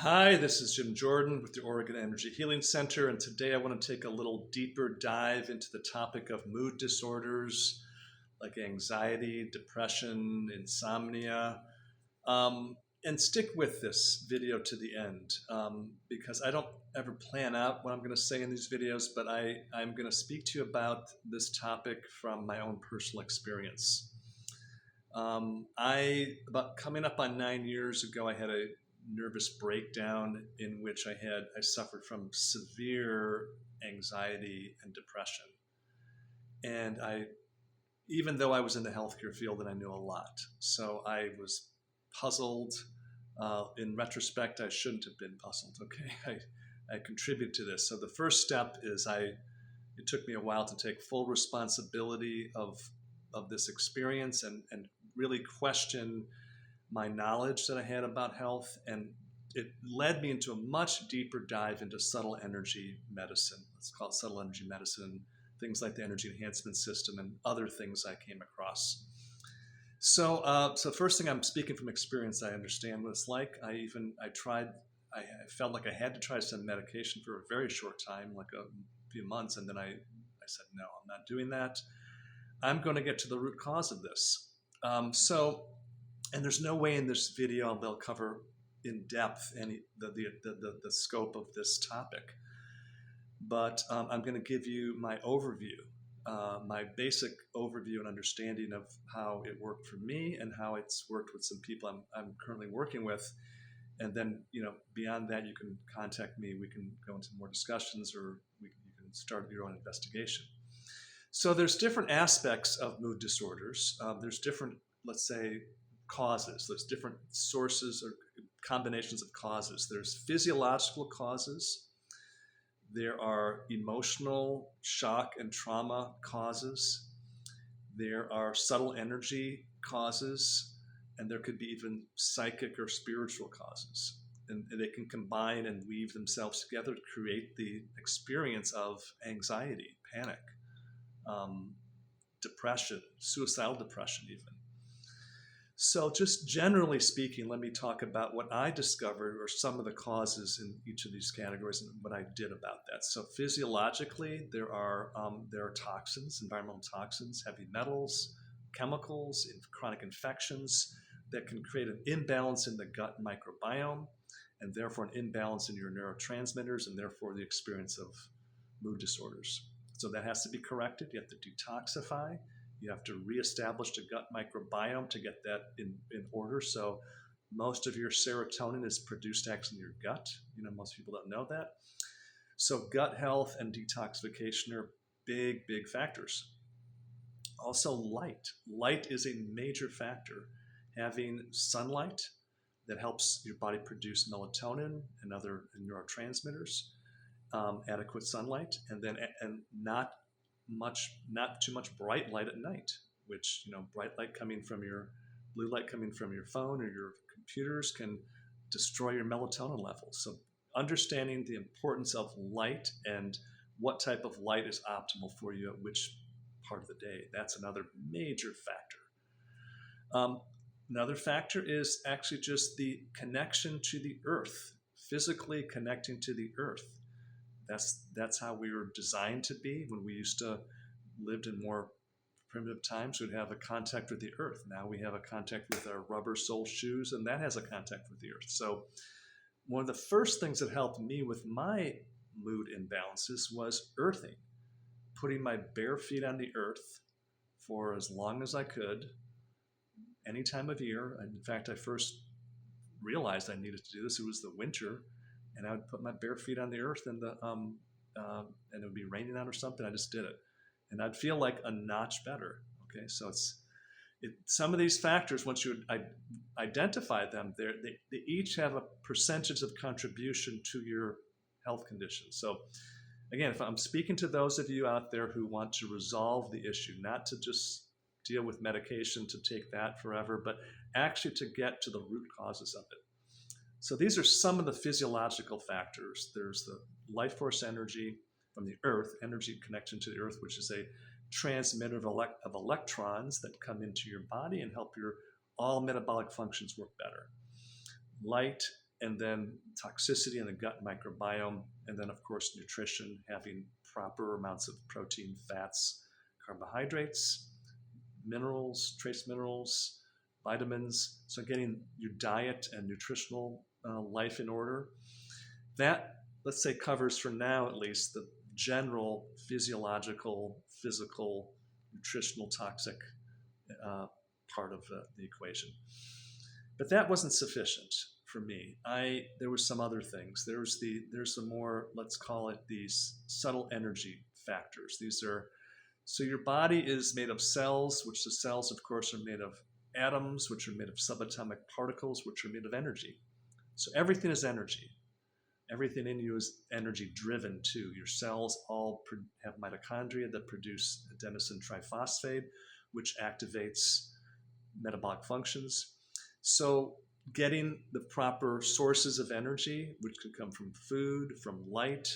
Hi, this is Jim Jordan with the Oregon Energy Healing Center, and today I want to take a little deeper dive into the topic of mood disorders like anxiety, depression, insomnia. And stick with this video to the end because I don't ever plan out what I'm going to say in these videos, but I'm going to speak to you about this topic from my own personal experience. About coming up on 9 years ago, I had a nervous breakdown in which I suffered from severe anxiety and depression. And even though I was in the healthcare field and I knew a lot, so I was puzzled. In retrospect, I shouldn't have been puzzled. Okay, I contributed to this. So the first step is it took me a while to take full responsibility of this experience and really question my knowledge that I had about health. And it led me into a much deeper dive into subtle energy medicine. Let's call it subtle energy medicine, things like the energy enhancement system and other things I came across. So first thing, I'm speaking from experience. I understand what it's like. I felt like I had to try some medication for a very short time, like a few months. And then I said, no, I'm not doing that. I'm going to get to the root cause of this. And there's no way in this video they'll cover in depth the scope of this topic. But I'm going to give you my overview, my basic overview and understanding of how it worked for me and how it's worked with some people I'm currently working with. And then, beyond that, you can contact me. We can go into more discussions, or you can start your own investigation. So there's different aspects of mood disorders. There's different, let's say, causes. There's different sources or combinations of causes. There's physiological causes. There are emotional shock and trauma causes. There are subtle energy causes, and there could be even psychic or spiritual causes. And they can combine and weave themselves together to create the experience of anxiety, panic, depression, suicidal depression even. So just generally speaking, let me talk about what I discovered or some of the causes in each of these categories and what I did about that. So physiologically, there are toxins, environmental toxins, heavy metals, chemicals, chronic infections that can create an imbalance in the gut microbiome and therefore an imbalance in your neurotransmitters and therefore the experience of mood disorders. So that has to be corrected. You have to detoxify. You have to reestablish the gut microbiome to get that in order. So most of your serotonin is produced actually in your gut. Most people don't know that. So gut health and detoxification are big, big factors. Also light. Light is a major factor. Having sunlight that helps your body produce melatonin and other neurotransmitters, adequate sunlight, and not too much bright light at night, which, bright light coming from your blue light coming from your phone or your computers can destroy your melatonin levels. So understanding the importance of light and what type of light is optimal for you at which part of the day, that's another major factor. Another factor is actually just the connection to the earth, physically connecting to the earth. That's how we were designed to be. When we used to lived in more primitive times, we'd have a contact with the earth. Now we have a contact with our rubber sole shoes, and that has a contact with the earth. So one of the first things that helped me with my mood imbalances was earthing, putting my bare feet on the earth for as long as I could, any time of year. In fact, I first realized I needed to do this. It was the winter, and I would put my bare feet on the earth, and it would be raining out or something. I just did it, and I'd feel like a notch better. Okay, so some of these factors, once you identify them, they each have a percentage of contribution to your health condition. So again, if I'm speaking to those of you out there who want to resolve the issue, not to just deal with medication to take that forever, but actually to get to the root causes of it. So these are some of the physiological factors. There's the life force energy from the earth, energy connection to the earth, which is a transmitter of electrons that come into your body and help your all metabolic functions work better. Light and then toxicity in the gut microbiome, and then, of course, nutrition, having proper amounts of protein, fats, carbohydrates, minerals, trace minerals, vitamins. So getting your diet and nutritional life in order. That, let's say, covers for now at least the general physiological, physical, nutritional, toxic part of the equation. But that wasn't sufficient for me. There were some other things. There's some more, let's call it, these subtle energy factors. These are, so your body is made of cells, which the cells, of course, are made of atoms, which are made of subatomic particles, which are made of energy. So everything is energy. Everything in you is energy driven too. Your cells all have mitochondria that produce adenosine triphosphate, which activates metabolic functions. So getting the proper sources of energy, which could come from food, from light,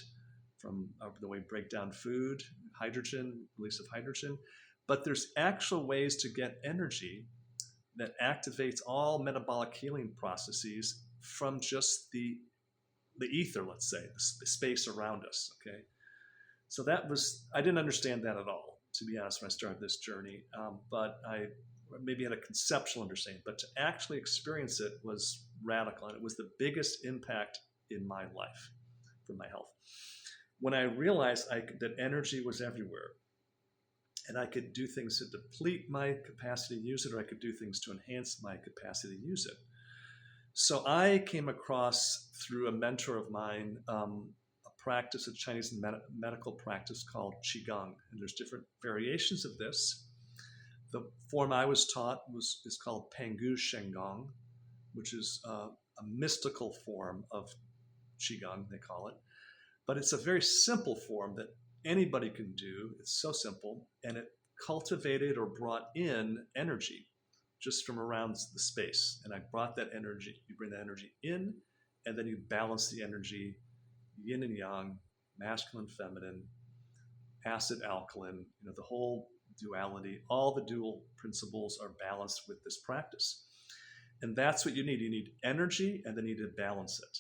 from the way we break down food, hydrogen, release of hydrogen. But there's actual ways to get energy that activates all metabolic healing processes from just the ether, let's say, the space around us, okay? So I didn't understand that at all, to be honest, when I started this journey, but I maybe had a conceptual understanding, but to actually experience it was radical, and it was the biggest impact in my life for my health. When I realized that energy was everywhere, and I could do things to deplete my capacity to use it, or I could do things to enhance my capacity to use it. So I came across, through a mentor of mine, a practice, a Chinese medical practice called Qigong. And there's different variations of this. The form I was taught is called Penggu Shenggong, which is a mystical form of Qigong, they call it. But it's a very simple form that anybody can do. It's so simple, and it cultivated or brought in energy just from around the space. And I brought that energy. You bring that energy in, and then you balance the energy, yin and yang, masculine, feminine, acid, alkaline, the whole duality. All the dual principles are balanced with this practice. And that's what you need. You need energy, and then you need to balance it.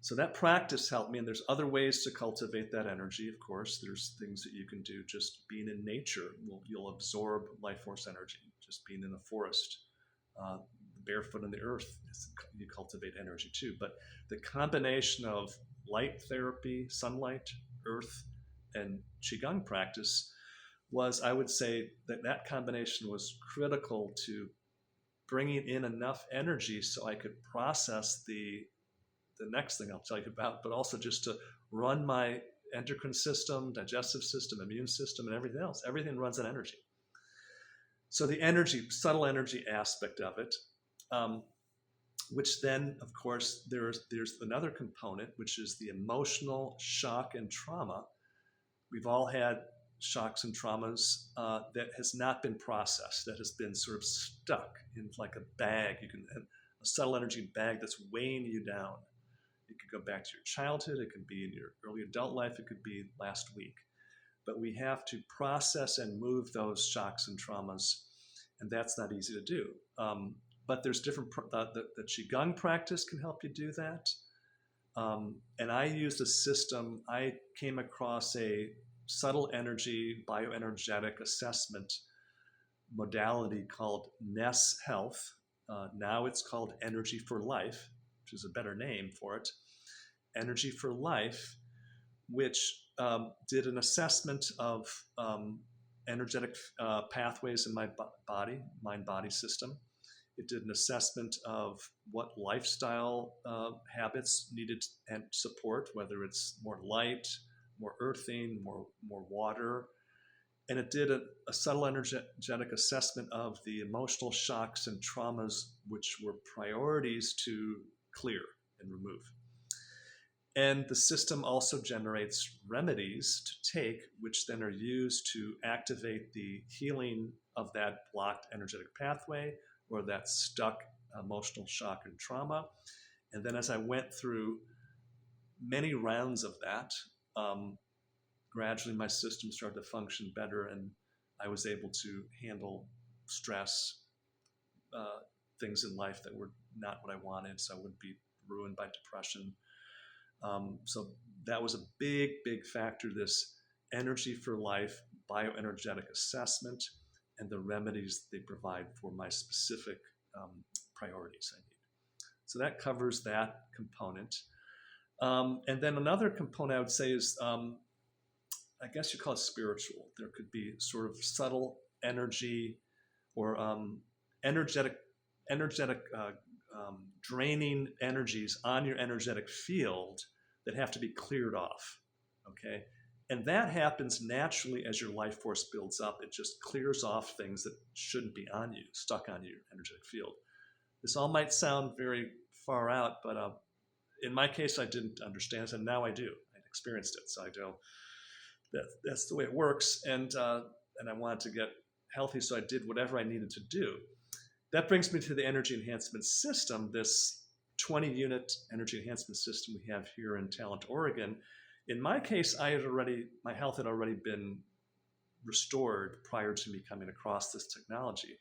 So that practice helped me, and there's other ways to cultivate that energy, of course. There's things that you can do. Just being in nature, you'll absorb life force energy. Just being in the forest, barefoot in the earth, you cultivate energy too. But the combination of light therapy, sunlight, earth, and Qigong practice was, I would say, that combination was critical to bringing in enough energy so I could process the next thing I'll tell you about, but also just to run my endocrine system, digestive system, immune system, and everything else. Everything runs on energy. So the energy, subtle energy aspect of it, which then, of course, there's another component, which is the emotional shock and trauma. We've all had shocks and traumas that has not been processed, that has been sort of stuck in like a bag. A subtle energy bag that's weighing you down. It could go back to your childhood. It could be in your early adult life. It could be last week. But we have to process and move those shocks and traumas, and that's not easy to do. But there's different, the Qigong practice can help you do that. And I used a system. I came across a subtle energy bioenergetic assessment modality called Ness Health. Now it's called Energy for Life, which is a better name for it. Energy for Life, which did an assessment of energetic pathways in my body, mind-body system. It did an assessment of what lifestyle habits needed and support, whether it's more light, more earthing, more water. And it did a subtle energetic assessment of the emotional shocks and traumas, which were priorities to clear and remove. And the system also generates remedies to take, which then are used to activate the healing of that blocked energetic pathway or that stuck emotional shock and trauma. And then as I went through many rounds of that, gradually my system started to function better, and I was able to handle stress, things in life that were not what I wanted, so I wouldn't be ruined by depression. So that was a big, big factor, this Energy for Life bioenergetic assessment and the remedies they provide for my specific priorities I need. So that covers that component. And then another component I would say is, I guess you call it spiritual. There could be sort of subtle energy or energetic draining energies on your energetic field that have to be cleared off. Okay. And that happens naturally as your life force builds up. It just clears off things that shouldn't be on you, stuck on your energetic field. This all might sound very far out, but in my case, I didn't understand it, and now I do. I experienced it, so I know that's the way it works. And I wanted to get healthy, so I did whatever I needed to do. That brings me to the energy enhancement system, this 20-unit energy enhancement system we have here in Talent, Oregon. In my case, my health had already been restored prior to me coming across this technology.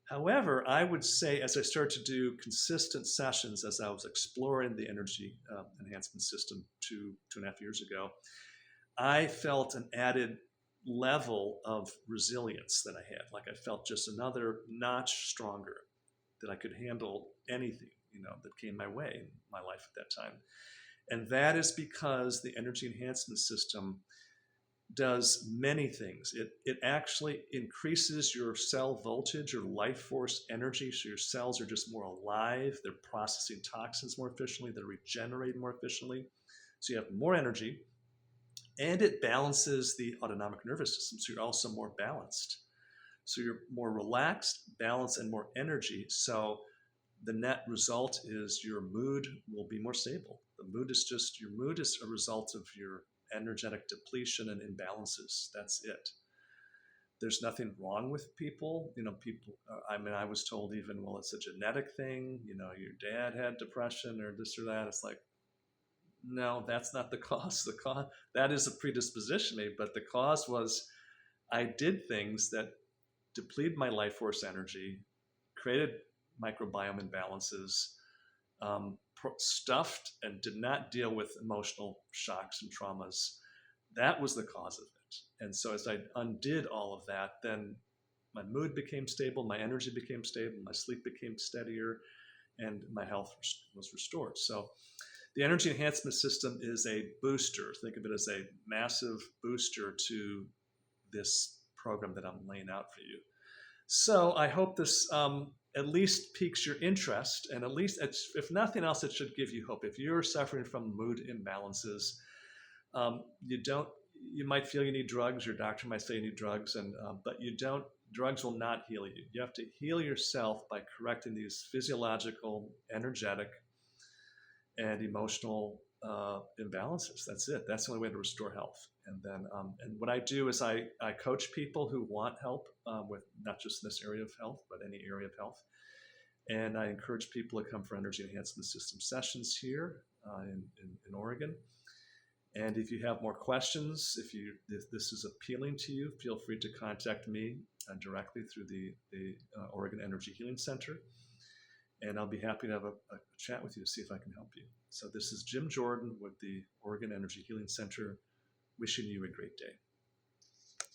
However, I would say as I started to do consistent sessions, as I was exploring the energy enhancement system 2.5 years ago, I felt an added level of resilience that I had. Like I felt just another notch stronger, that I could handle anything, that came my way in my life at that time. And that is because the energy enhancement system does many things. It actually increases your cell voltage, your life force energy, so your cells are just more alive. They're processing toxins more efficiently. They're regenerating more efficiently. So you have more energy, and it balances the autonomic nervous system, so you're also more balanced. So you're more relaxed, balanced, and more energy. So the net result is your mood will be more stable. Your mood is a result of your energetic depletion and imbalances. That's it. There's nothing wrong with people. I was told even, well, it's a genetic thing. Your dad had depression or this or that. It's like, no, that's not the cause. The cause, that is a predisposition, maybe, but the cause was I did things that depleted my life force energy, created microbiome imbalances, stuffed and did not deal with emotional shocks and traumas. That was the cause of it. And so as I undid all of that, then my mood became stable, my energy became stable, my sleep became steadier, and my health was restored. So the energy enhancement system is a booster. Think of it as a massive booster to this program that I'm laying out for you. So I hope this at least piques your interest, and at least, if nothing else, it should give you hope. If you're suffering from mood imbalances, you might feel you need drugs. Your doctor might say you need drugs, but you don't. Drugs will not heal you. You have to heal yourself by correcting these physiological, energetic, and emotional imbalances. That's it. That's the only way to restore health. And then, and what I do is I coach people who want help with not just this area of health, but any area of health. And I encourage people to come for energy enhancement system sessions here in Oregon. And if you have more questions, if this is appealing to you, feel free to contact me directly through the Oregon Energy Healing Center. And I'll be happy to have a chat with you to see if I can help you. So this is Jim Jordan with the Oregon Energy Healing Center, wishing you a great day.